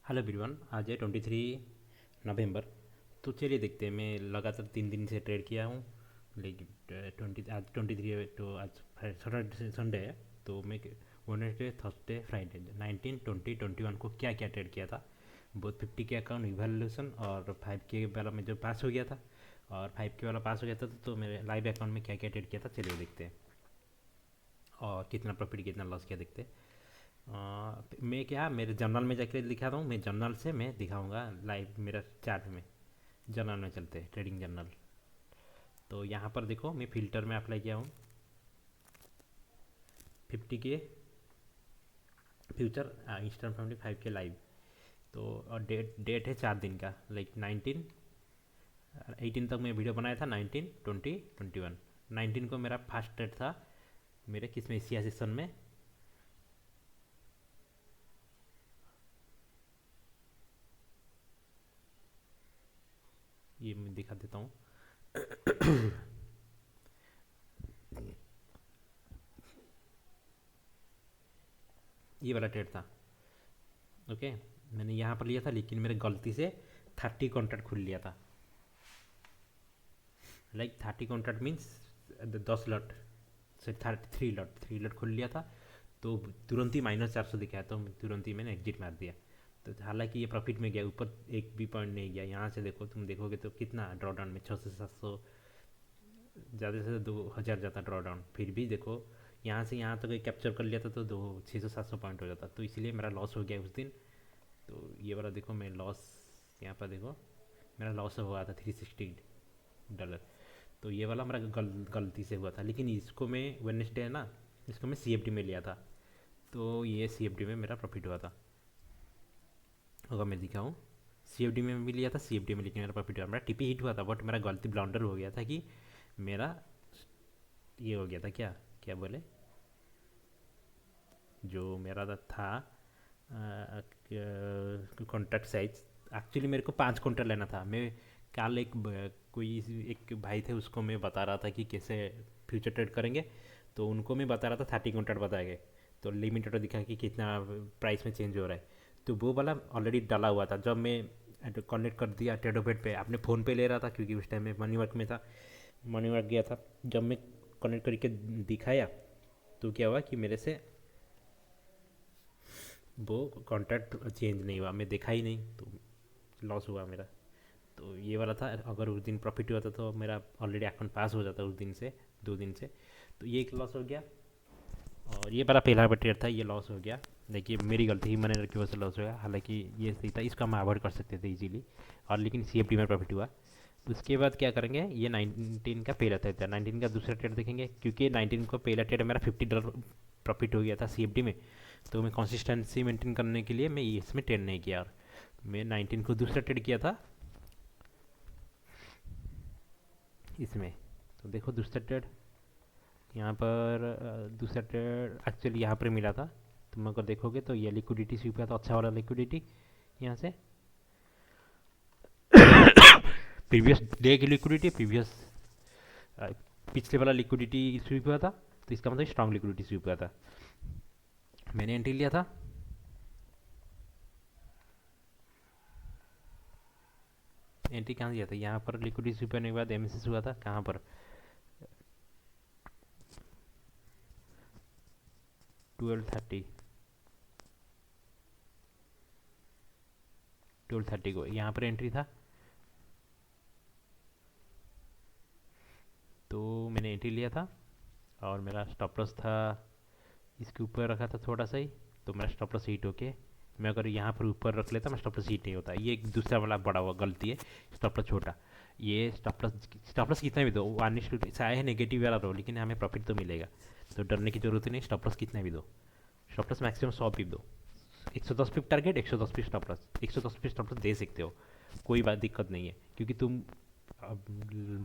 Hello everyone. आज है 23 नवंबर। तो चलिए देखते हैं। मैं लगातार 3 दिन से ट्रेड किया हूँ, लेकिन 23 तो आज सैटरडे संडे है। तो मैं वेडनेसडे थर्सडे फ्राइडे 19 20 21 को क्या क्या ट्रेड किया था। बहुत 50 के अकाउंट इवेल्यूशन और 5 के वाला में जो पास हो गया था, और 5 के वाला पास हो गया था। तो मेरे लाइव अकाउंट में क्या क्या ट्रेड किया था चलिए देखते हैं, और कितना प्रॉफिट कितना लॉस किया देखते हैं। मैं क्या मेरे जर्नल में जाकर दिखाता हूँ। मैं जर्नल से मैं दिखाऊंगा लाइव मेरा चार्ट में। जर्नल में चलते हैं, ट्रेडिंग जर्नल। तो यहाँ पर देखो, मैं फिल्टर में अप्लाई किया हूँ 50 के फ्यूचर, ईस्टर्न 5 के लाइव। तो और डेट है 4 दिन का, लाइक 18 तक मैं वीडियो बनाया था। 19 20 21 19 को मेरा फर्स्ट ट्रेड था मेरे किस में, एशिया सेशन में। ये मैं दिखा देता हूँ। ये वाला ट्रेड था। ओके, मैंने यहाँ पर लिया था, लेकिन मेरे गलती से 30 कॉन्ट्रैक्ट खुल लिया था। लाइक 30 कॉन्ट्रैक्ट मीन्स 10 लॉट से 3 लॉट खुल लिया था। तो तुरंत ही -400 दिखाया, तो तुरंत ही मैंने एग्जिट मार दिया। तो हालांकि ये प्रॉफिट में गया, ऊपर एक भी पॉइंट नहीं गया। यहाँ से देखो, तुम देखोगे तो कितना ड्रॉडाउन में 600 से 700, ज़्यादा से 2000 जाता ड्रॉडाउन। फिर भी देखो, यहाँ से यहाँ तक कैप्चर कर लिया था तो 600 700 पॉइंट हो जाता। तो इसलिए मेरा लॉस हो गया उस दिन। तो ये वाला देखो, मैं लॉस यहाँ पर देखो, मेरा लॉस हुआ था $360। तो ये वाला मेरा गलती से हुआ था। लेकिन इसको मैं वेडनेसडे है ना, इसको मैं CFD में लिया था। तो ये CFD में मेरा प्रॉफिट हुआ था। अगर मैं दिखाऊँ, CFD में भी लिया था, CFD में लेकिन मेरा प्रॉफिट हुआ। मेरा टीपी हिट हुआ था, बट मेरा गलती ब्लंडर हो गया था कि मेरा ये हो गया था, क्या क्या बोले, जो मेरा था कॉन्ट्रैक्ट साइज। एक्चुअली मेरे को 5 कॉन्ट्रैक्ट लेना था। मैं कल कोई एक भाई थे, उसको मैं बता रहा था कि कैसे फ्यूचर ट्रेड करेंगे। तो उनको मैं बता रहा था 30 कॉन्ट्रैक्ट बताएंगे। तो लिमिट ऑर्डर दिखा कि कितना प्राइस में चेंज हो रहा है। तो वो वाला ऑलरेडी डाला हुआ था। जब मैं कनेक्ट कर दिया ट्रेडोबेट पे, आपने फ़ोन पे ले रहा था क्योंकि उस टाइम में मनी वर्क में था, मनी वर्क गया था। जब मैं कनेक्ट करके दिखाया, तो क्या हुआ कि मेरे से वो कॉन्ट्रैक्ट चेंज नहीं हुआ, मैं देखा ही नहीं। तो लॉस हुआ मेरा। तो ये वाला था। अगर उस दिन प्रॉफिट हुआ था तो मेरा ऑलरेडी अकाउंट पास हो जाता उस दिन से, 2 दिन से। तो ये एक लॉस हो गया। और ये मेरा पहला ट्रेड था, ये लॉस हो गया। देखिए, मेरी गलती ही, मैंने की वजह से लॉस हो गया। हालांकि ये सही था, इसको हम अवॉइड कर सकते थे इजीली। और लेकिन CFD में प्रॉफिट हुआ। उसके बाद क्या करेंगे, ये 19 का पहला ट्रेड था। 19 का दूसरा ट्रेड देखेंगे, क्योंकि 19 को पहला ट्रेड मेरा $50 प्रॉफिट हो गया था CFD में। तो मैं कंसिस्टेंसी मेंटेन करने के लिए मैं इसमें ट्रेड नहीं किया। और मैं 19 को दूसरा ट्रेड किया था इसमें। तो देखो दूसरा ट्रेड यहाँ पर, दूसरा ट्रेड एक्चुअली यहाँ पर मिला था। तुम अगर देखोगे तो ये लिक्विडिटी स्वीप का था, अच्छा वाला लिक्विडिटी यहाँ से। प्रीवियस डे की लिक्विडिटी, पिछले वाला लिक्विडिटी स्वीप हुआ था। तो इसका मतलब स्ट्रॉन्ग लिक्विडिटी स्वीप हुआ था। मैंने एंट्री लिया था। एंट्री कहाँ दिया था, यहाँ पर लिक्विडिटी स्वीप होने के बाद MSS हुआ था। कहाँ पर, 12:30, 12:30 को यहाँ पर एंट्री था। तो मैंने एंट्री लिया था, और मेरा स्टॉप लॉस था इसके ऊपर रखा था थोड़ा सा ही। तो मेरा स्टॉप लॉस हिट होके, मैं अगर यहाँ पर ऊपर रख लेता, मैं स्टॉप लॉस हिट नहीं होता। ये एक दूसरा वाला बड़ा हुआ गलती है, स्टॉप लॉस छोटा। ये स्टॉप लॉस कितना भी दो, 1:2, चाहे नेगेटिव वाला रहो, लेकिन हमें प्रॉफिट तो मिलेगा। तो डरने की जरूरत ही नहीं, स्टॉप लॉस कितना भी दो। स्टॉप लॉस मैक्सिमम 100 पिप दो। 110 पिप टारगेट, 110 पिप स्टॉप लॉस। 110 पिप स्टॉप लॉस दे सकते हो, कोई बात दिक्कत नहीं है। क्योंकि तुम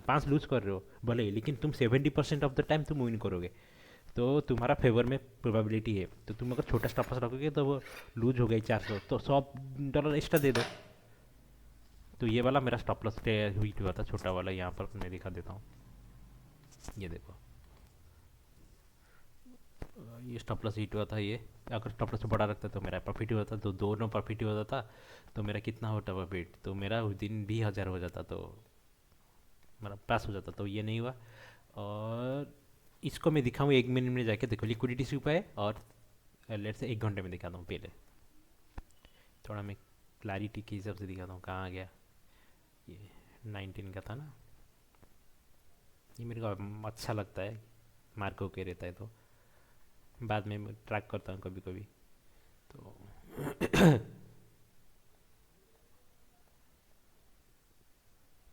5 लूज कर रहे हो भले ही, लेकिन तुम 70% ऑफ द टाइम तुम विन करोगे। तो तुम्हारा फेवर में प्रोबेबिलिटी है। तो तुम अगर छोटा स्टॉप लॉस रखोगे तो वो लूज हो गई 400, तो $100 एक्स्ट्रा दे दो। तो ये वाला मेरा स्टॉप लॉस हिट हुआ था, छोटा वाला। यहाँ पर मैं दिखा देता हूँ, ये देखो। ये स्टॉप लॉस हिट हुआ था ये। अगर स्टॉप लॉस बड़ा रखता तो मेरा प्रॉफिट ही होता, तो दोनों प्रॉफिट ही होता था। तो मेरा कितना होता प्रॉफिट, तो मेरा उस दिन भी 1000 हो जाता, तो मेरा पास हो जाता। तो ये नहीं हुआ। और इसको मैं दिखाऊँ 1 मिनट में जाके, देखो लिक्विडिटी स्वीप है, और लेट से 1 घंटे में दिखाता हूँ। पहले थोड़ा मैं क्लैरिटी के हिसाब से दिखाता हूँ। कहाँ आ गया ये, 19 का था ना ये। मेरे को अच्छा लगता है, मार्क होके रहता है, तो बाद में ट्रैक करता हूँ कभी कभी। तो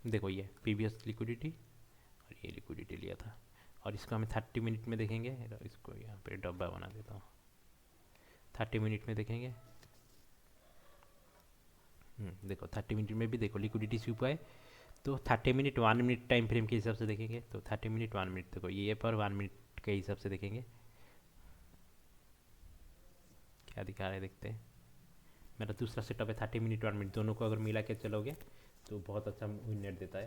देखो ये प्रीवियस लिक्विडिटी, और ये लिक्विडिटी लिया था। और इसको हमें 30 मिनट में देखेंगे। इसको यहाँ पे डब्बा बना देता हूँ, 30 मिनट में देखेंगे। देखो 30 मिनट में भी देखो लिक्विडिटी स्वीप है। तो 30 मिनट 1 मिनट टाइम फ्रेम के हिसाब से देखेंगे, तो 30 मिनट 1 मिनट, देखो ये पर 1 मिनट के हिसाब से देखेंगे क्या दिखा रहा है, देखते हैं। मेरा दूसरा सेटअप है 30 मिनट 1 मिनट, दोनों को अगर मिला के चलोगे तो बहुत अच्छा विन नेट देता है।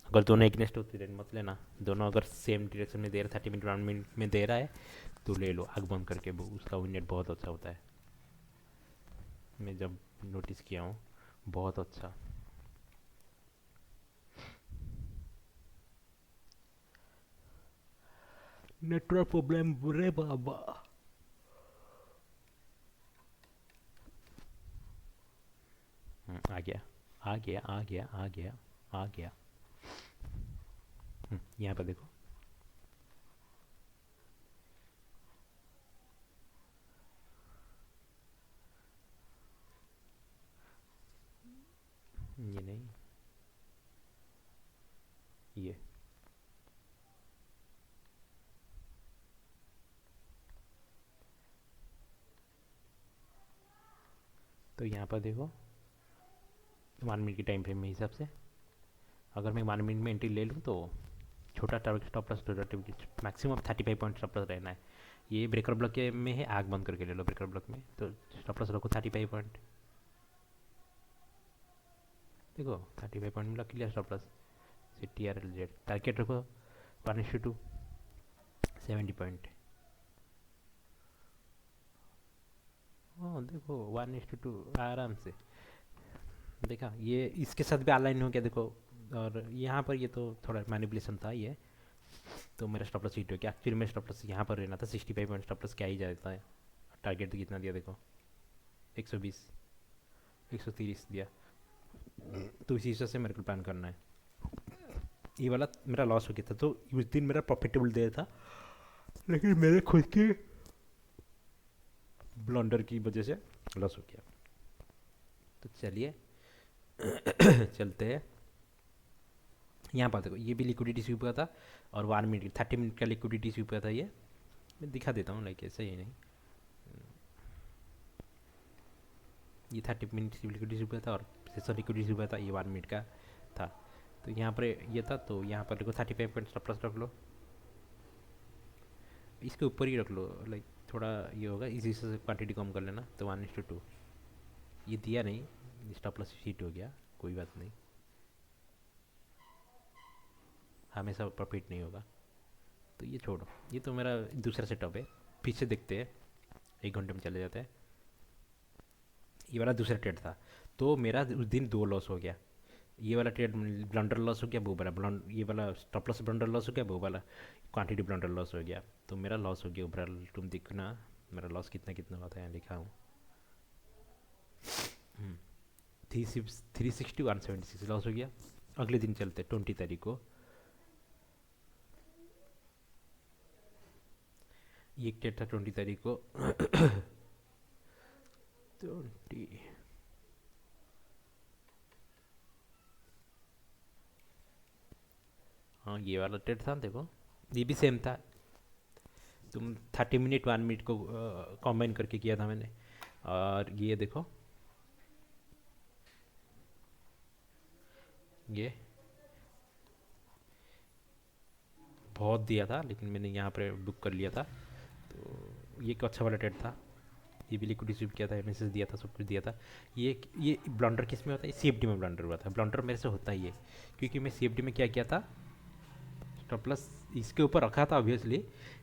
अगर दोनों एग्नेस्ट होती है मत लेना, दोनों अगर सेम डायरेक्शन में दे रहा है, 30 मिनट 1 मिनट में दे रहा है, तो ले लो आग बंद करके, उसका विन नेट बहुत अच्छा होता है। मैं जब नोटिस किया हूँ, बहुत अच्छा। नेटवर्क प्रॉब्लम बुरे बाबा। आ गया आ गया आ गया आ गया आ गया। यहाँ पर देखो, ये नहीं, ये तो यहाँ पर देखो 1 मिनट की टाइम फ्रेम में हिसाब से अगर मैं 1 मिनट में एंट्री ले लूँ, तो छोटा target stop loss maximum 35 point stop loss रहना है। ये ब्रेकर ब्लॉक के में है, आग बंद करके ले लो ब्रेकर ब्लॉक में, तो स्टॉप लॉस रखो 35 पॉइंट। देखो 35 पॉइंट मिला, clear stop loss. CTRLZ target रखो 1:2 70 पॉइंट। हाँ देखो 1:2 आराम से। देखा ये इसके साथ भी अलाइन हो गया देखो। और यहाँ पर ये तो थोड़ा मैनिपुलेशन था ये। तो मेरा स्टॉप लॉस हिट हो गया, एक्चुअली मेरा स्टॉप लॉस यहाँ पर रहना था 65 पॉइंट स्टॉप लॉस, क्या ही जाता है। टारगेट तो कितना दिया देखो, 120 130 दिया। तो इसी हिसाब से मेरे को प्लान करना है। ये वाला मेरा लॉस हो गया था, तो उस दिन मेरा प्रॉफिटेबल डे था, लेकिन मेरे खुद के ब्लंडर की वजह से लॉस हो गया। तो चलिए चलते हैं। यहाँ पर देखो ये भी लिक्विडिटी स्वीप हुआ था, और 1 मिनट 30 मिनट का लिक्विडिटी स्वीप हुआ था। ये मैं दिखा देता हूँ, लाइक ऐसे ही नहीं। ये 30 मिनट लिक्विडिटी स्वीप हुआ था, और शेषर लिक्विडिटी स्वीप हुआ था, ये 1 मिनट का था। तो यहाँ पर ये था, तो यहाँ पर देखो 35 पॉइंट स्टॉप लॉस रख लो, इसके ऊपर ही रख लो, लाइक थोड़ा ये होगा, इसी से क्वांटिटी कम कर लेना। तो 1:2 ये दिया नहीं, स्टॉप लॉस हीट हो गया, कोई बात नहीं, हमेशा प्रॉफिट नहीं होगा। तो ये छोड़ो, ये तो मेरा दूसरा सेटअप है। पीछे देखते हैं, 1 घंटे में चले जाते हैं। ये वाला दूसरा ट्रेड था, तो मेरा उस दिन 2 लॉस हो गया। ये वाला ट्रेड ब्लंडर लॉस हो गया, वो वाला ये वाला स्टॉप लॉस ब्लंडर लॉस हो गया, वो वाला क्वांटिटी ब्लंडर लॉस हो गया। तो मेरा लॉस हो गया ओवरऑल, तुम देखना मेरा लॉस कितना कितना हुआ था, यहाँ लिखा हूँ। 360 176 लॉस हो गया। अगले दिन चलते 20 तारीख को। ये एक ट्रेड था 20 तारीख को 20, हाँ ये वाला ट्रेड था देखो, ये भी सेम था। तुम 30 मिनट 1 मिनट को कॉम्बाइन करके किया था मैंने। और ये देखो, ये बहुत दिया था, लेकिन मैंने यहाँ पर बुक कर लिया था। तो ये एक अच्छा वाला ट्रेड था। ये भी लिक्विड स्वीप किया था, मैसेज दिया था, सब कुछ दिया था। ये ब्लंडर किस में होता है, CFD में ब्लंडर हुआ था। ब्लंडर मेरे से होता ही है, क्योंकि मैं CFD में क्या किया था, स्टॉप लॉस इसके ऊपर रखा था ऑब्वियसली,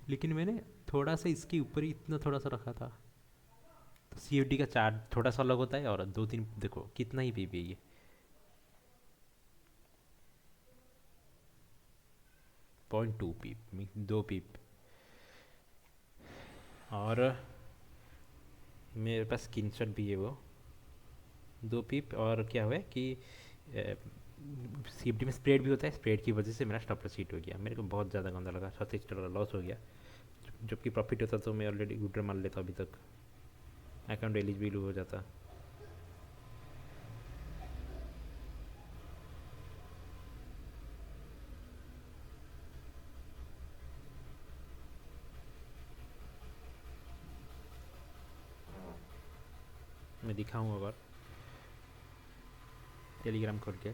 लेकिन मैंने थोड़ा सा इसके ऊपर ही इतना थोड़ा सा रखा था। तो CFD का चार्ज थोड़ा सा अलग होता है, और दो तीन देखो कितना ही पीप है ये, 0.2 पीप, 2 पीप। और मेरे पास स्क्रीनशॉट भी है वो, 2 पीप। और क्या हुआ है कि CFD में स्प्रेड भी होता है, स्प्रेड की वजह से मेरा स्टॉप लॉस हिट हो गया। मेरे को बहुत ज़्यादा गंदा लगा, $37 लॉस हो गया। जबकि प्रॉफिट होता तो मैं ऑलरेडी विड्रॉ मान लेता अभी तक, अकाउंट एलिजिबल हो जाता। मैं दिखाऊँ अगर टेलीग्राम खोल के।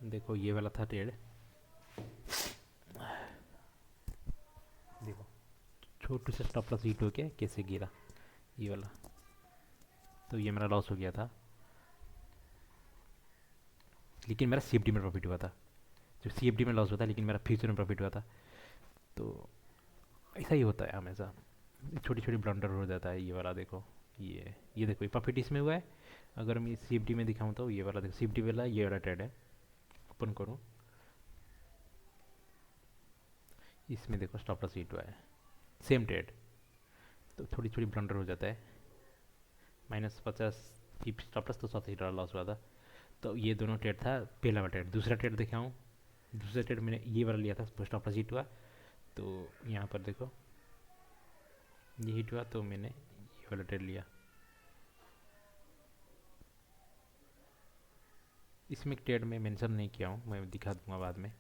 देखो ये वाला था ट्रेड, देखो छोटू से स्टॉप लॉस हिट होके कैसे गिरा ये वाला। तो ये मेरा लॉस हो गया था, लेकिन मेरा CFD में प्रॉफिट हुआ था। जब CFD में लॉस हुआ था, लेकिन मेरा फ्यूचर में प्रॉफिट हुआ था। तो ऐसा ही होता है हमेशा, छोटी छोटी ब्लंडर हो जाता है। ये वाला देखो, ये देखो ये प्रॉफिट इसमें हुआ है। अगर मैं CFD में दिखाऊँ तो ये वाला देखो, CFD वाला ये वाला ट्रेड है, ओपन करूँ इसमें देखो स्टॉप लॉस हिट हुआ है, सेम ट्रेड। तो थोड़ी छोटी ब्लंडर हो जाता है, -50 की स्टॉप लॉस, तो $37 लॉस हुआ था। तो ये दोनों ट्रेड था, पहला वाला ट्रेड। दूसरा ट्रेड दिखाऊँ, दूसरा ट्रेड मैंने ये वाला लिया था, स्टॉप लॉस हिट हुआ। तो यहाँ पर देखो ये हिट हुआ, तो मैंने ये वाला ट्रेड लिया। इसमें ट्रेड में मेंशन नहीं किया हूँ, मैं दिखा दूंगा बाद में।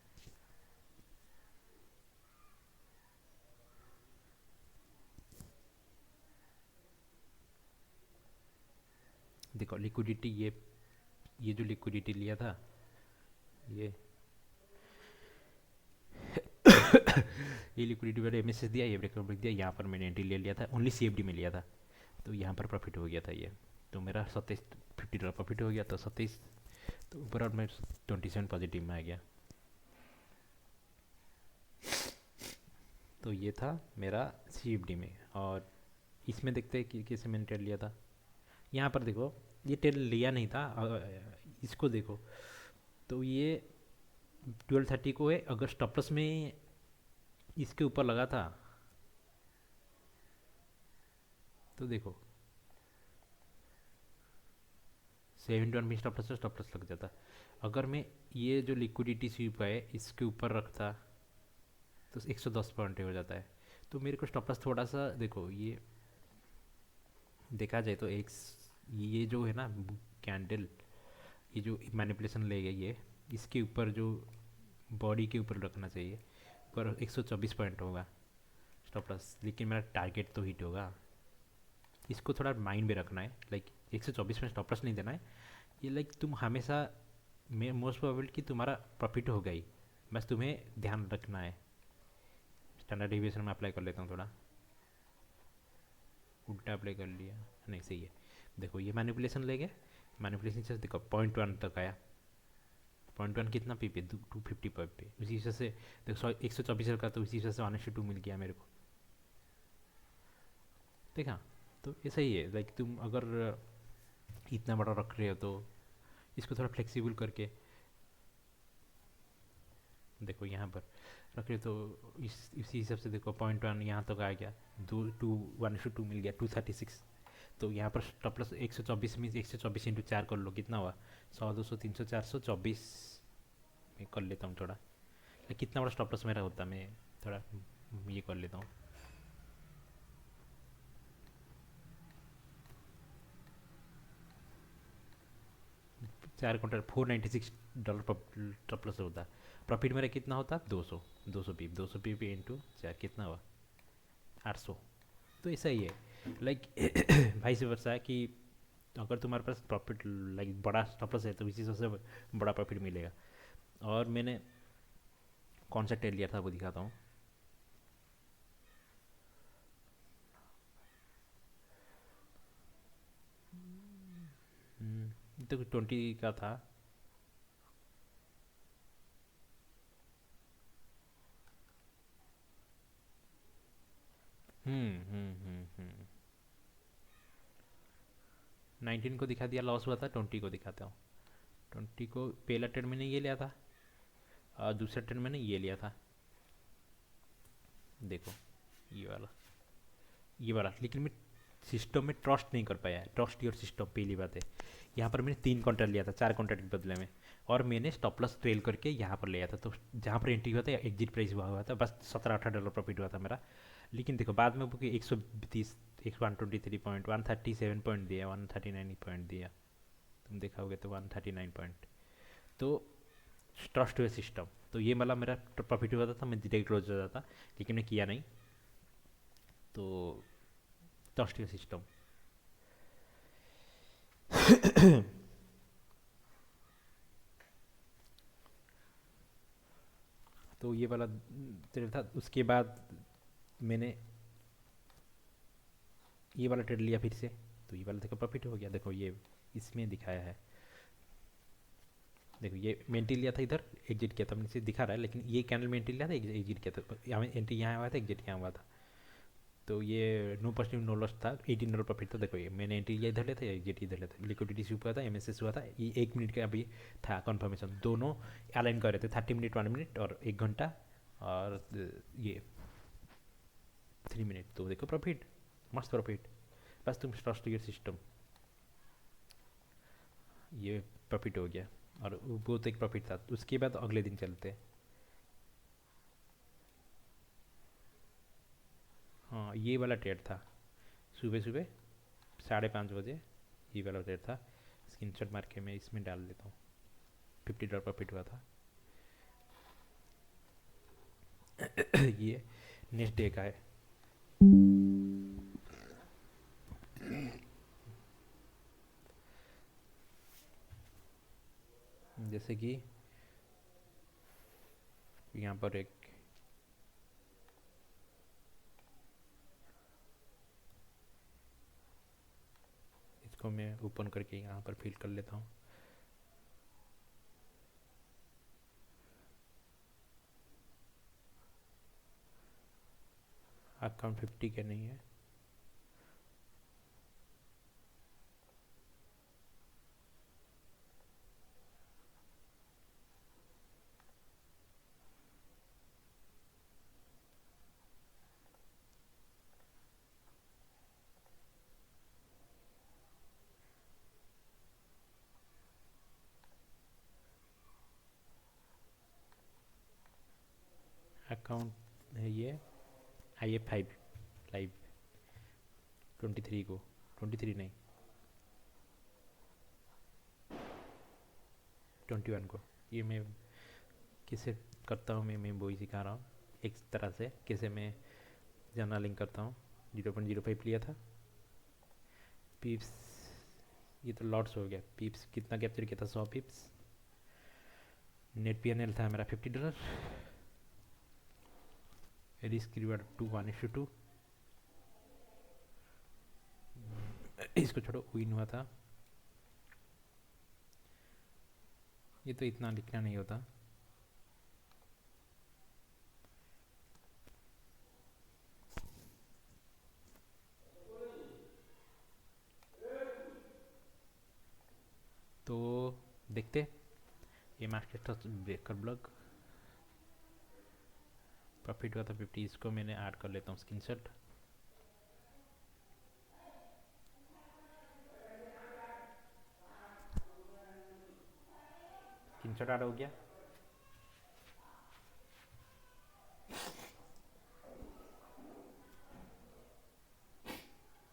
देखो लिक्विडिटी, ये जो लिक्विडिटी लिया था, ये ये लिक्विडिटी वाले MSS दिया, ये ब्रेकआउट ब्रेक दिया, यहाँ पर मैंने एंट्री ले लिया था, ओनली CFD में लिया था। तो यहाँ पर प्रॉफिट हो गया था ये। तो मेरा 27 $50 प्रॉफिट हो गया। तो 27, तो ऊपर मैं 27 पॉजिटिव में आ गया। तो ये था मेरा CFD में। और इसमें देखते हैं कि कैसे मैंने ट्रेड लिया था। यहाँ पर देखो ये ट्रेड लिया नहीं था, इसको देखो। तो ये 12:30 को है, अगर स्टॉप लॉस में इसके ऊपर लगा था तो देखो 71 में स्टॉप लॉस लग जाता। अगर मैं ये जो लिक्विडिटी स्वीप है इसके ऊपर रखता तो 110 पॉइंट हो जाता है। तो मेरे को स्टॉप लॉस थोड़ा सा देखो, ये देखा जाए तो एक, ये जो है ना कैंडल, ये जो मैनिपुलेशन ले गई है, इसके ऊपर जो बॉडी के ऊपर रखना चाहिए, पर 124 पॉइंट होगा स्टॉप लॉस। लेकिन मेरा टारगेट तो हिट होगा, इसको थोड़ा माइंड में रखना है। लाइक 124 में स्टॉप लॉस नहीं देना है। ये लाइक तुम हमेशा, मोस्ट प्रोबेबल कि तुम्हारा प्रॉफिट होगा ही, बस तुम्हें ध्यान रखना है। स्टैंडर्ड डिविएशन में अप्लाई कर लेता हूँ, थोड़ा उल्टा अप्लाई कर लिया, नहीं सही है। देखो ये मैनिपुलेशन ले गए, मैनिपुलेशन से देखो 0.1 तक आया। 0.1 कितना पी पे, 250 पे, उसी वजह से देखो 124 का, तो उसी वजह से 1:2 मिल गया मेरे को, देखा। तो ऐसा ही है, लाइक तुम अगर इतना बड़ा रख रहे हो तो इसको थोड़ा फ्लेक्सिबल करके देखो यहाँ पर रख रहे हो, तो इसी हिसाब से देखो 0.1 यहाँ तक आ गया, 1:2 मिल गया, 236। तो यहाँ पर स्टॉप लॉस 124 में 124 इंटू 4 कर लो, कितना हुआ, 100 200 300 424 मैं कर लेता हूँ थोड़ा। कितना बड़ा स्टॉप लॉस मेरा होता, मैं थोड़ा ये कर लेता हूँ। 4 काउंटर $496 स्टॉप लॉस होता। प्रॉफिट मेरा कितना होता, 200 पीप, 200 पीप इंटू 4 कितना हुआ, 800। तो ऐसा ही है, लाइक भाई से वर्षा है कि अगर तुम्हारे पास प्रॉफिट लाइक बड़ा स्टॉप लॉस है तो इसी सबसे बड़ा प्रॉफिट मिलेगा। और मैंने कौन सा ट्रेड लिया था वो दिखाता हूँ। ये तो 20 का था। हम्म। 19 को दिखा दिया, लॉस हुआ था। 20 को दिखाता हूँ। 20 को पहला ट्रेड मैंने ये लिया था और दूसरा ट्रेड मैंने ये लिया था। देखो ये वाला, ये वाला। लेकिन मैं सिस्टम में ट्रस्ट नहीं कर पाया। ट्रस्ट योर सिस्टम पहली बात है। यहाँ पर मैंने 3 कॉन्ट्रैक्ट लिया था 4 कॉन्ट्रैक्ट के बदले में। और मैंने स्टॉप लॉस ट्रेल करके यहाँ पर लिया था, तो जहाँ पर एंट्री हुआ था एग्जिट प्राइस हुआ था बस $17-18 प्रॉफिट हुआ था मेरा। लेकिन देखो बाद में वो 130, 123 पॉइंट, 137 पॉइंट दिया, 139 पॉइंट दिया। तुम देखा होगे तो 139 पॉइंट। तो ट्रस्ट हुए सिस्टम। तो ये मतलब मेरा प्रॉफिट हुआ था, मैं डायरेक्ट क्लोज हो जाता, लेकिन मैं किया नहीं। तो ट्रस्ट हुए सिस्टम। तो ये वाला ट्रेड था। उसके बाद मैंने ये वाला ट्रेड लिया फिर से। तो ये वाला देखो प्रॉफिट हो गया। देखो ये इसमें दिखाया है। देखो ये मेंटी लिया था, इधर एग्जिट किया था, नीचे दिखा रहा है, लेकिन ये कैंडल मेंटी लिया था, एग्जिट किया था। यहाँ एंट्री यहाँ हुआ था, एग्जिट यहाँ हुआ था। तो ये नो लॉस था, $18 प्रॉफिट था। देखो ये मैंने एंट्री लिया इधर लेता, एग्जिट इधर लेता। लिक्विडिटी स्वीप हुआ था, एमएसएस हुआ था। ये 1 मिनट का अभी था कंफर्मेशन। दोनों अलाइन कर रहे थे, 30 मिनट 1 मिनट और 1 घंटा। और ये 3 मिनट। तो देखो प्रॉफिट, मस्त प्रॉफिट। बस तुम ट्रस्ट योर सिस्टम। ये प्रॉफिट हो गया। और वो तो एक प्रॉफिट था। उसके बाद अगले दिन चलते हैं। हाँ ये वाला ट्रेड था, सुबह सुबह 5:30 बजे। ये वाला ट्रेड था। स्क्रीनशॉट मार के मैं इसमें डाल देता हूँ। $50 प्रॉफिट हुआ था। ये नेक्स्ट डे का है। जैसे कि यहाँ पर एक, इसको मैं ओपन करके यहाँ पर फिल कर लेता हूँ। अकाउंट 50 के नहीं है। अकाउंट है ये IF5 लाइव 23 को, 23 नहीं 21 को। ये मैं किसे करता हूँ, मैं वही सिखा रहा हूँ एक तरह से कैसे मैं जर्नलिंग करता हूँ। 0.05 लिया था पिप्स। ये तो लॉट्स हो गया। पिप्स कितना कैप्चर किया था? 100 पिप्स। नेट PNL था मेरा $50। Risk reward 1:2। इसको छोड़ो, विन हुआ था। ये तो इतना लिखना नहीं होता। तो देखते, ये मास्टर ब्रेकर ब्लॉग प्रॉफिट हुआ था 50। इसको मैंने ऐड कर लेता हूँ स्क्रीनशॉट। स्क्रीनशॉट ऐड हो गया।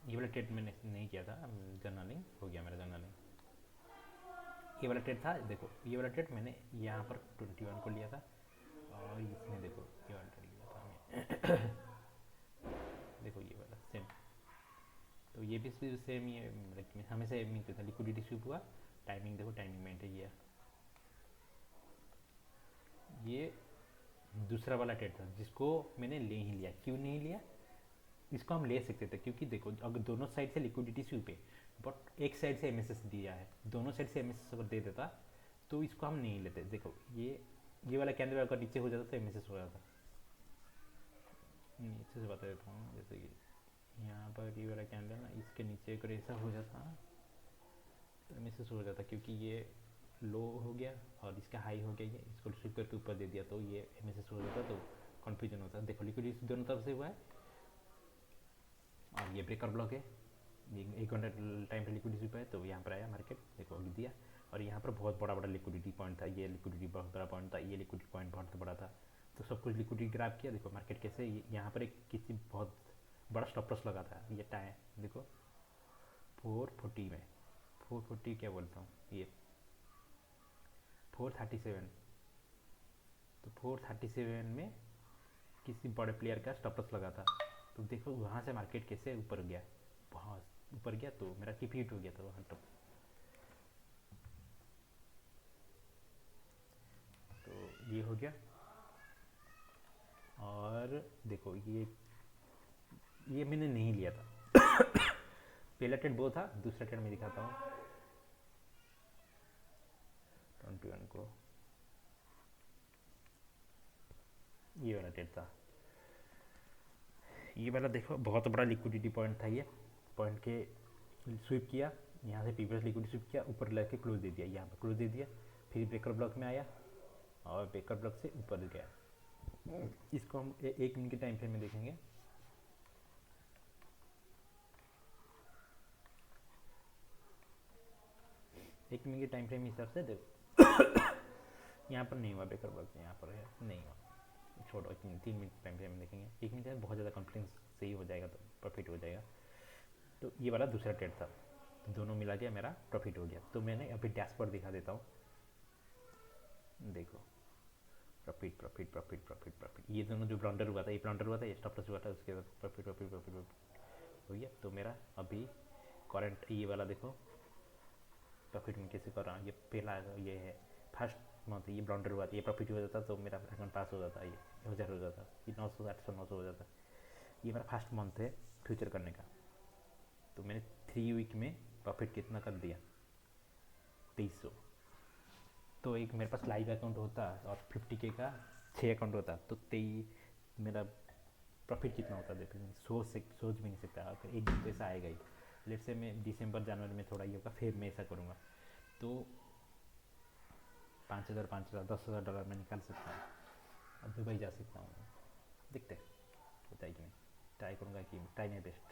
ये वाला ट्रेड मैंने नहीं किया था, जर्नलिंग हो गया मेरा जर्नलिंग। ये वाला ट्रेड था। देखो ये वाला ट्रेड मैंने यहाँ पर 21 को लिया था। और इसमें देखो ये वाला ट्रेड लिया था मैं। देखो ये वाला सेम तो ये भी सेम ही है, हमेशा सेम ही होता है। लिक्विडिटी स्वीप हुआ, टाइमिंग देखो, टाइमिंग में एंटर किया। ये दूसरा वाला ट्रेड था जिसको मैंने ले ही लिया। क्यों नहीं लिया? इसको हम ले सकते थे क्योंकि देखो अगर दोनों साइड से लिक्विडिटी स्वीप है, बट एक साइड से एमएसएस दिया है, दोनों साइड से एमएसएस अगर दे देता तो इसको हम नहीं लेते। देखो ये वाला कैंडल अगर नीचे हो जाता तो एमएसएस हो जाता। नीचे से बता देता हूँ, जैसे कि यहाँ पर ये वाला कैंडल ना, इसके नीचे अगर ऐसा हो जाता तो एमएसएस हो जाता, क्योंकि ये लो हो गया और इसका हाई हो गया, ये इसको स्वीप करके ऊपर दे दिया तो ये एमएसएस हो जाता, तो कन्फ्यूजन होता। देखो लिक्विडिटी दोनों तरफ से हुआ है और ये ब्रेकर ब्लॉक है, ये 1 घंटा टाइम पे लिक्विडिटी पे है, तो यहाँ पर आया मार्केट, देखो अभी दिया। और यहाँ पर बहुत बड़ा बड़ा लिक्विडिटी पॉइंट था, ये लिक्विडिटी बहुत बड़ा पॉइंट था, ये लिक्विडिटी पॉइंट बहुत बड़ा था, तो सब कुछ लिक्विडिटी ग्रैब किया। देखो मार्केट कैसे यहाँ पर एक किसी बहुत बड़ा स्टॉप लॉस लगा था, ये टाइम देखो 440 में, 440 क्या बोलता हूँ, ये 437, तो 437 में किसी बड़े प्लेयर का स्टॉप लॉस लगा था। तो देखो वहाँ से मार्केट कैसे ऊपर गया, बहुत ऊपर गया, तो मेरा टिप हिट हो गया था वहाँ। तो ये हो गया। और देखो ये मैंने नहीं लिया था पहला ट्रेड वो था, दूसरा ट्रेड मैं दिखाता हूँ 21 को। ये वाला ट्रेड था, ये वाला देखो बहुत बड़ा लिक्विडिटी पॉइंट था, ये पॉइंट के स्वीप किया, यहाँ से प्रीवियस लिक्विडिटी स्वीप किया, ऊपर लेके क्लोज दे दिया, यहाँ पर क्लोज दे दिया, फिर ब्रेकर ब्लॉक में आया और ब्रेकर ब्लॉक से ऊपर गया। इसको हम 1 मिनट के टाइम फ्रेम में देखेंगे। एक मिनट के टाइम फ्रेम हिसाब से देखो यहाँ पर नहीं हुआ ब्रेकर ब्लॉक, यहाँ पर है नहीं हुआ, छोड़ो 3 मिनट टाइम फ्रेम में देखेंगे। 1 मिनट है बहुत ज़्यादा कॉन्फिडेंस सही हो जाएगा तो प्रॉफिट हो जाएगा। तो ये वाला दूसरा ट्रेड था, तो दोनों मिला के मेरा प्रॉफिट हो गया। तो मैंने अभी डैशबोर्ड दिखा देता हूँ, देखो profit profit profit profit profit, ये दोनों जो ब्लंडर हुआ था, ये ब्लंडर हुआ था, ये स्टॉप लॉस हुआ था, उसके बाद प्रॉफिट प्रॉफिट प्रॉफिट हो गया। तो मेरा अभी करंट ये वाला देखो प्रॉफिट में कैसे कर रहा हूँ। ये पहला ये है फर्स्ट मंथ, ये ब्लंडर हुआ था, ये प्रॉफिट हो जाता तो मेरा अकाउंट पास हो जाता, ये 1000 हो जाता, ये 900 800 900 हो जाता। ये मेरा फर्स्ट मंथ है फ्यूचर करने का। तो मैंने 3 वीक में प्रॉफिट कितना कर दिया, 2300। तो एक मेरे पास लाइव अकाउंट होता और 50K का 6 अकाउंट होता, तो 23 मेरा प्रॉफिट कितना होता देखो, सोच भी नहीं सकता। अगर एक दिन पैसा आएगा ही, लेट से मैं दिसंबर जनवरी में थोड़ा ये होगा, फिर मैं ऐसा करूँगा तो 5000 5000 $10,000 मैं निकाल सकता हूँ और दुबई जा सकता हूँ। देखते होता है कि नहीं, ट्राई करूँगा कि ट्राई माई बेस्ट।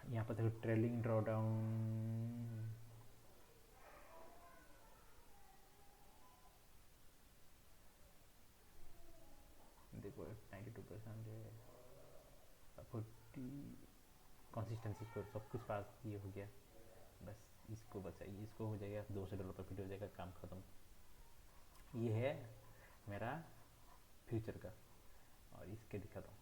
यहाँ पर देखो ट्रेलिंग ड्रॉ डाउन, देखो 92% है, 40 कंसिस्टेंसी को सब कुछ पास ये हो गया, बस इसको बचाइए, इसको हो जाएगा $200 प्रॉफिट हो जाएगा, काम ख़त्म। ये है मेरा फ्यूचर का, और इसके दिखाता हूँ।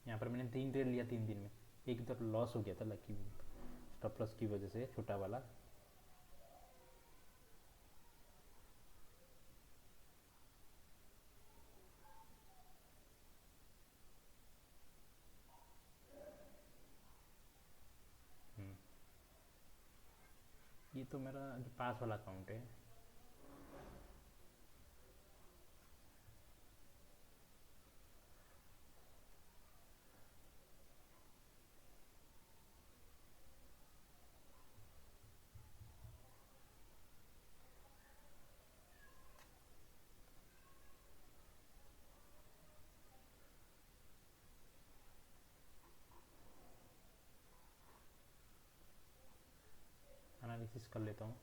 यहाँ पर मैंने 3 ट्रेड लिया 3 दिन में, एक तो लॉस हो गया था लकी स्टॉप लॉस की वजह से, छोटा वाला। ये तो मेरा जो पास वाला अकाउंट है, एनालिसिस कर लेता हूँ।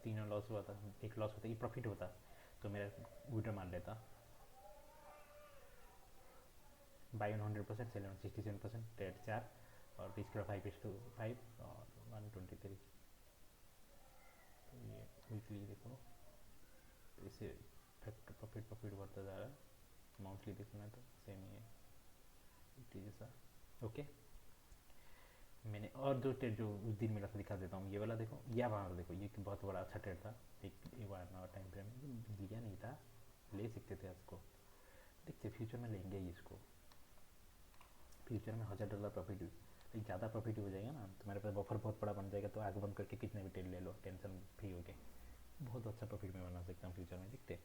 तीनों लॉस हुआ था, एक लॉस होता, ये प्रॉफिट होता तो मेरा विड्रॉ मान लेता। Buy on 100%, sell on 67%, trade 4 और इसका 5:5 और 123। तो ये वीकली देखो तो इसे प्रॉफिट बढ़ता जा रहा है। मंथली देखना है तो सेम ही है जैसा। ओके, मैंने और दो ट्रेड जो उस दिन मेरा दिखा देता हूँ। ये वाला देखो, या वहाँ देखो, ये बहुत बड़ा अच्छा ट्रेड था, एक 1 आवर टाइम फ्रेम लिया नहीं था, ले सकते थे इसको। देखते फ्यूचर में लेंगे ही इसको, फ्यूचर में $1000 प्रॉफिट, ज़्यादा प्रॉफिट हो जाएगा ना, तुम्हारे पास बफर बहुत बड़ा बन जाएगा, तो आगे बंद करके कितने भी ट्रेड ले लो, टेंशन फ्री हो गए। बहुत अच्छा प्रॉफिट मैं बना सकता हूँ फ्यूचर में। देखते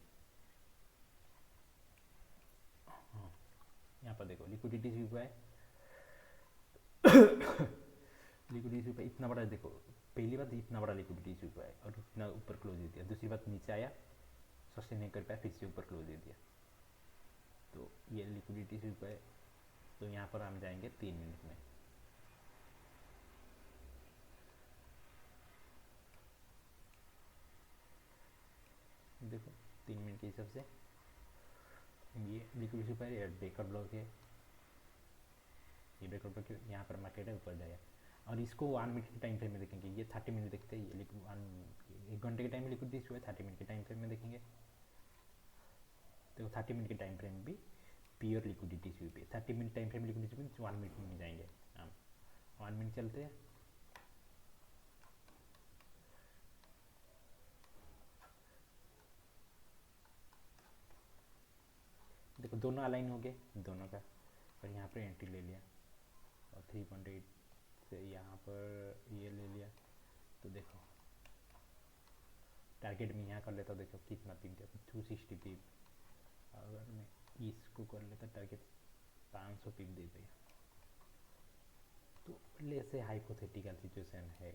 हाँ, यहाँ पर देखो लिक्विडिटी भी हुआ है। लिक्विडिटी पे इतना बड़ा देखो, पहली बात इतना बड़ा लिक्विडिटी इशू हुआ है और इतना ऊपर क्लोज दे दिया। दूसरी बात नीचे आया, सस्टेन नहीं कर पाया, फिर से ऊपर क्लोज दे दिया। तो ये लिक्विडिटी इशू है। तो यहाँ पर हम जाएंगे 3 मिनट में। देखो 3 मिनट के हिसाब से ये लिक्विडिटी इशू है, ब्रेकर ब्लॉक है, ये ब्रेकर ब्लॉक यहाँ पर मार्केट है, ऊपर जाएगा। और इसको 1 मिनट के टाइम फ्रेम में देखेंगे, ये 30 मिनट देखते हैं। ये 1 घंटे के टाइम में लिक्विडिटी इशू है, 30 मिनट के टाइम फ्रेम में देखेंगे। देखो 30 मिनट के टाइम फ्रेम भी प्योर लिक्विडिटी इशू पे, 30 minute time frame liquidity issue 1 minute में जाएंगे हम। 1 मिनट चलते हैं। देखो दोनों अलाइन हो गए दोनों का, और यहाँ पर एंट्री ले लिया और 3.8 से यहाँ पर ये ले लिया। तो देखो टारगेट में यहाँ कर लेता, देखो कितना पिप दिया, 260 पिप। अगर मैं इसको कर लेता टारगेट 500 पिप दे दिया। तो ले से हाइपोथेटिकल सिचुएशन है,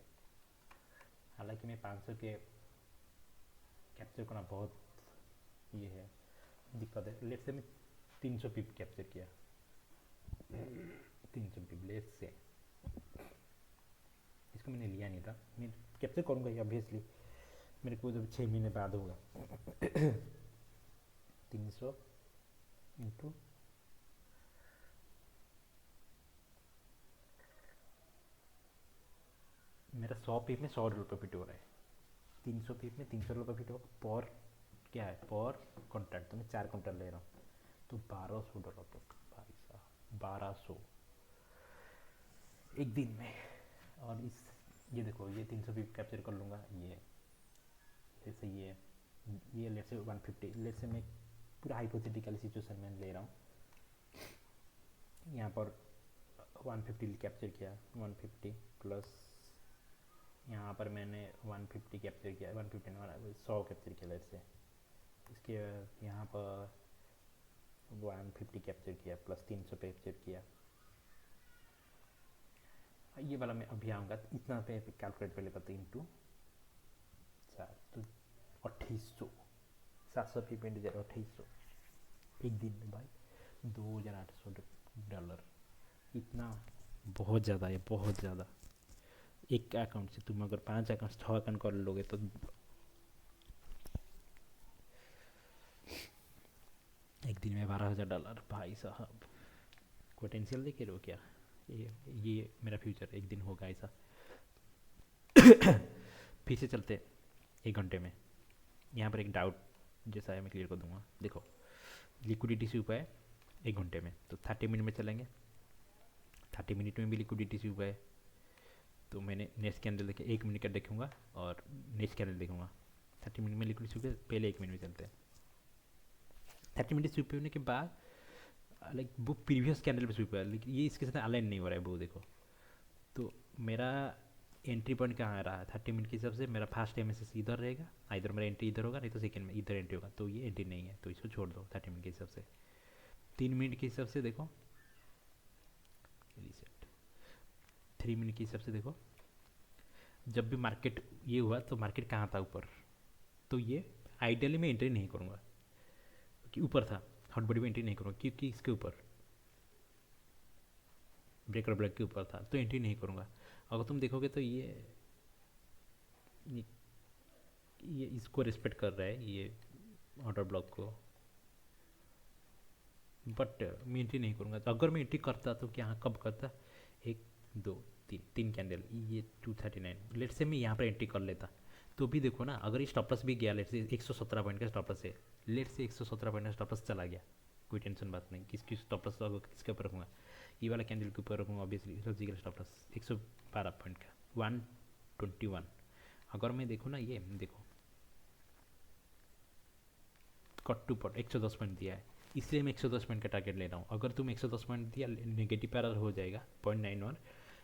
हालांकि मैं 500 के कैप्चर करना बहुत ये है, दिक्कत है। लेट से मैं 300 पिप कैप्चर किया, 300 पिप लेट से, इसको मैंने लिया नहीं था, मैं कैप्चर करूँगा ऑब्वियसली, मेरे को जब 6 महीने बाद होगा। 300 इंटू मेरा 100 पिप में $100 प्रॉफिट हो रहा है, 300 पिप में $300 प्रॉफिट होगा पर क्या है, पर कॉन्ट्रैक्ट। तो मैं 4 कॉन्ट्रैक्ट ले रहा हूँ, तो $1200 प्रॉफिट भाई साहब, 1200 एक दिन में। और इस ये देखो ये 300 पिप कैप्चर कर लूँगा, ये जैसे ये लेट से 150, लेट से मैं पूरा हाइपोथेटिकल सिचुएशन में ले रहा हूँ। यहाँ पर 150 कैप्चर किया, 150 प्लस यहाँ पर मैंने 150 कैप्चर किया, 150 100 कैप्चर किया लेट से। इसके यहाँ पर 150 कैप्चर किया प्लस 300 कैप्चर किया। ये वाला मैं अभी आऊँगा, इतना पे कैलकुलेट पहले करते इंटू 4, तो 2800, 700 पे पेंट जाएगा 2800 एक दिन में भाई, $2800। इतना बहुत ज़्यादा है, बहुत ज़्यादा। एक अकाउंट से तुम अगर 5 अकाउंट 6 अकाउंट कर लोगे तो एक दिन में $12,000 भाई साहब। पोटेंशियल देख रहे हो क्या, ये मेरा फ्यूचर एक दिन होगा ऐसा। फिर से चलते 1 घंटे में। यहाँ पर एक डाउट जैसा है मैं क्लियर कर दूंगा। देखो लिक्विडिटी से ऊपर है 1 घंटे में, तो 30 मिनट में चलेंगे, 30 मिनट में भी लिक्विडिटी से ऊपर है। तो मैंने नेक्स्ट कैंडल देखे 1 मिनट का देखूंगा और नेक्स्ट कैंडल देखूंगा। 30 मिनट में लिक्विडिटी से पहले 1 मिनट में चलते हैं। 30 मिनट स्वीप होने के बाद लाइक वो प्रीवियस कैंडल पे स्वीप हुआ है, लेकिन ये इसके साथ अलाइन नहीं हो रहा है वो देखो। तो मेरा एंट्री पॉइंट कहाँ आ रहा है 30 मिनट के हिसाब से, मेरा फर्स्ट MSS इधर रहेगा, इधर मेरा एंट्री इधर होगा, नहीं तो सेकंड में इधर एंट्री होगा। तो ये एंट्री नहीं है, तो इसको छोड़ दो 30 मिनट के हिसाब से। 3 मिनट के हिसाब से देखो, रिसेट 3 मिनट के हिसाब से देखो, जब भी मार्केट ये हुआ तो मार्केट कहाँ था ऊपर, तो ये आइडियली मैं एंट्री नहीं करूँगा कि ऊपर था, हॉट बॉडी में एंट्री नहीं करूँगा क्योंकि इसके ऊपर ब्रेकर ब्लॉक के ऊपर था, तो एंट्री नहीं करूँगा। अगर तुम देखोगे तो ये ये इसको रिस्पेक्ट कर रहा है ये ऑर्डर ब्लॉक को, बट मैं एंट्री नहीं करूँगा। तो अगर मैं एंट्री करता तो क्या कब करता, एक दो तीन, तीन कैंडल, ये 239, लेट से मैं यहाँ पर एंट्री कर लेता तो भी देखो ना, अगर ये स्टॉप लॉस भी गया, लेट से 117 पॉइंट का स्टॉप लॉस है, लेट से 117 पॉइंट का स्टॉप लॉस चला गया, कोई टेंशन बात नहीं, किसकी स्टॉप लॉस किसके ऊपर रखूँगा, ये वाला कैंडल के ऊपर रखूँगा obviously, logical stop loss 112 point का 121। अगर मैं देखूँ ना, ये देखो कट टू पॉट 110 पॉइंट दिया है, इसलिए मैं 110 पॉइंट का टारगेट ले रहा हूँ। अगर तुम 110 पॉइंट दिया, नेगेटिव पैरल हो जाएगा 0.91,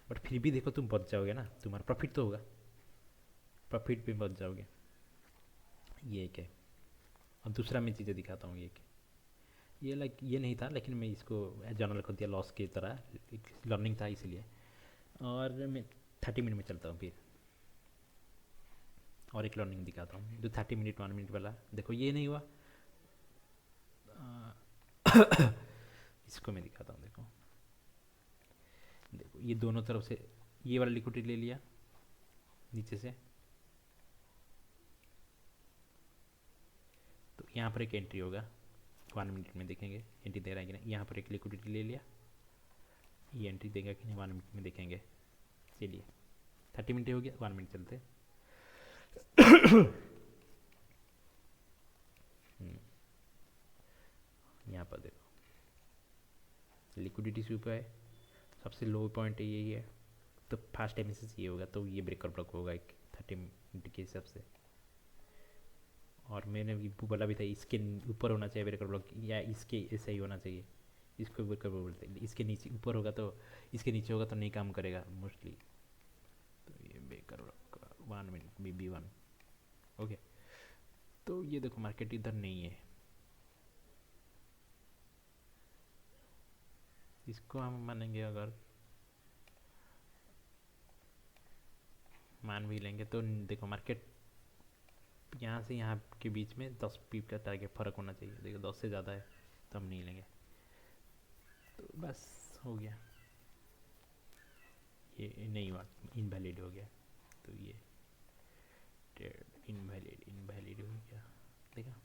बट फिर भी देखो तुम बच जाओगे ना, तुम्हारा प्रॉफिट तो होगा, प्रॉफिट भी बच जाओगे। ये एक है। अब दूसरा मैं चीज़ें दिखाता हूँ, ये लाइक ये नहीं था, लेकिन मैं इसको जर्नल कर दिया लॉस की तरह, लर्निंग था इसलिए। और मैं 30 मिनट में चलता हूँ फिर, और एक लर्निंग दिखाता हूँ जो 30 मिनट 1 मिनट वाला। देखो ये नहीं हुआ, इसको मैं दिखाता हूँ। देखो देखो ये दोनों तरफ से ये वाला लिक्विडिटी ले लिया नीचे से, तो यहाँ पर एक एंट्री होगा 1 मिनट में, देखेंगे एंट्री दे रहा है कि नहीं। यहाँ पर एक लिक्विडिटी ले लिया, ये एंट्री देगा कि नहीं 1 मिनट में देखेंगे। चलिए 30 मिनट हो गया, 1 मिनट चलते। यहाँ पर देखो लिक्विडिटी से ऊपर है, सबसे लो पॉइंट यही है, तो फास्ट एमिसिस ये होगा, तो ये ब्रेकर ब्लॉक होगा एक 30 मिनट के हिसाब से। और मैंने भी बोला भी था इसके ऊपर होना चाहिए ब्रेकर ब्लॉक, या इसके ऐसा ही होना चाहिए, इसको ब्रेकर ब्लॉक बोलते हैं। इसके नीचे ऊपर होगा तो, इसके नीचे होगा तो नहीं काम करेगा मोस्टली। तो ये breaker block 1 minute BB1, okay. तो ये देखो मार्केट इधर नहीं है, इसको हम मानेंगे, अगर मान भी लेंगे तो देखो मार्केट यहाँ से यहाँ के बीच में 10 पीप का टारगेट फ़र्क होना चाहिए। देखो 10 से ज़्यादा है तो हम नहीं लेंगे, तो बस हो गया, ये नहीं हुआ, इनवैलिड हो गया, तो ये ट्रेड इनवैलिड हो गया। देखा,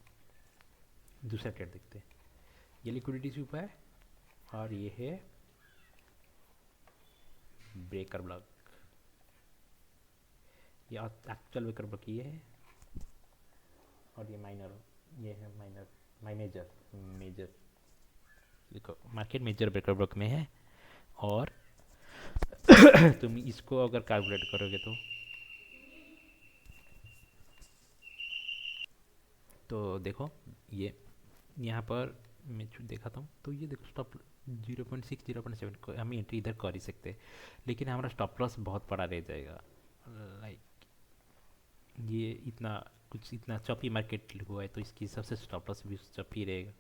दूसरा ट्रेड देखते हैं। ये लिक्विडिटी से ऊपर है और ये है ब्रेकर ब्लॉक, ये एक्चुअल ब्रेकर ब्लॉक ये है, और ये माइनर, ये है माइनर मेजर। देखो मार्केट मेजर ब्रेकर ब्लॉक में है, और तुम इसको अगर कैलकुलेट करोगे तो देखो ये यहाँ पर मैं दिखाता हूँ, तो ये देखो स्टॉप 0.6 0.7 हम एंट्री इधर कर ही सकते हैं, लेकिन हमारा स्टॉप लॉस बहुत बड़ा रह जाएगा। लाइक ये इतना कुछ इतना चॉपी मार्केट हुआ है, तो इसकी सबसे स्टॉप लॉस भी चॉपी रहेगा।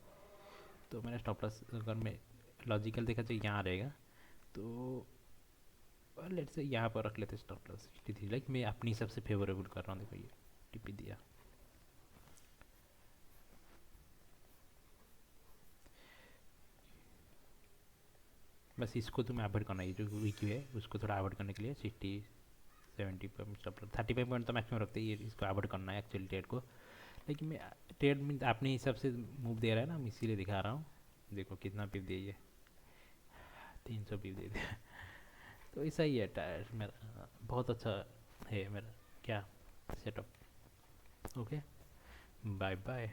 तो मेरा स्टॉप लॉस अगर मैं लॉजिकल देखा जाए यहाँ रहेगा, तो लेट्स से यहाँ पर रख लेते स्टॉप लॉस 63, लाइक मैं अपनी सबसे फेवरेबल कर रहा हूँ। देखो ये टिपी दिया, बस इसको तुम्हें अवॉइड करना है, जो वीक है उसको थोड़ा अवॉइड करने के लिए 60-70 पॉइंट स्टॉप लॉस, 35 पॉइंट तो मैक्सिमम रखते हैं, ये इसको अवॉइड करना है एक्चुअली ट्रेड को। लेकिन मैं ट्रेड में अपने हिसाब से मूव दे रहा है ना, मैं इसीलिए दिखा रहा हूँ। देखो कितना पिप दिया, ये 300 पिप दे दिया। तो ऐसा ही है टायर मेरा, बहुत अच्छा है मेरा क्या सेटअप। Okay, bye bye.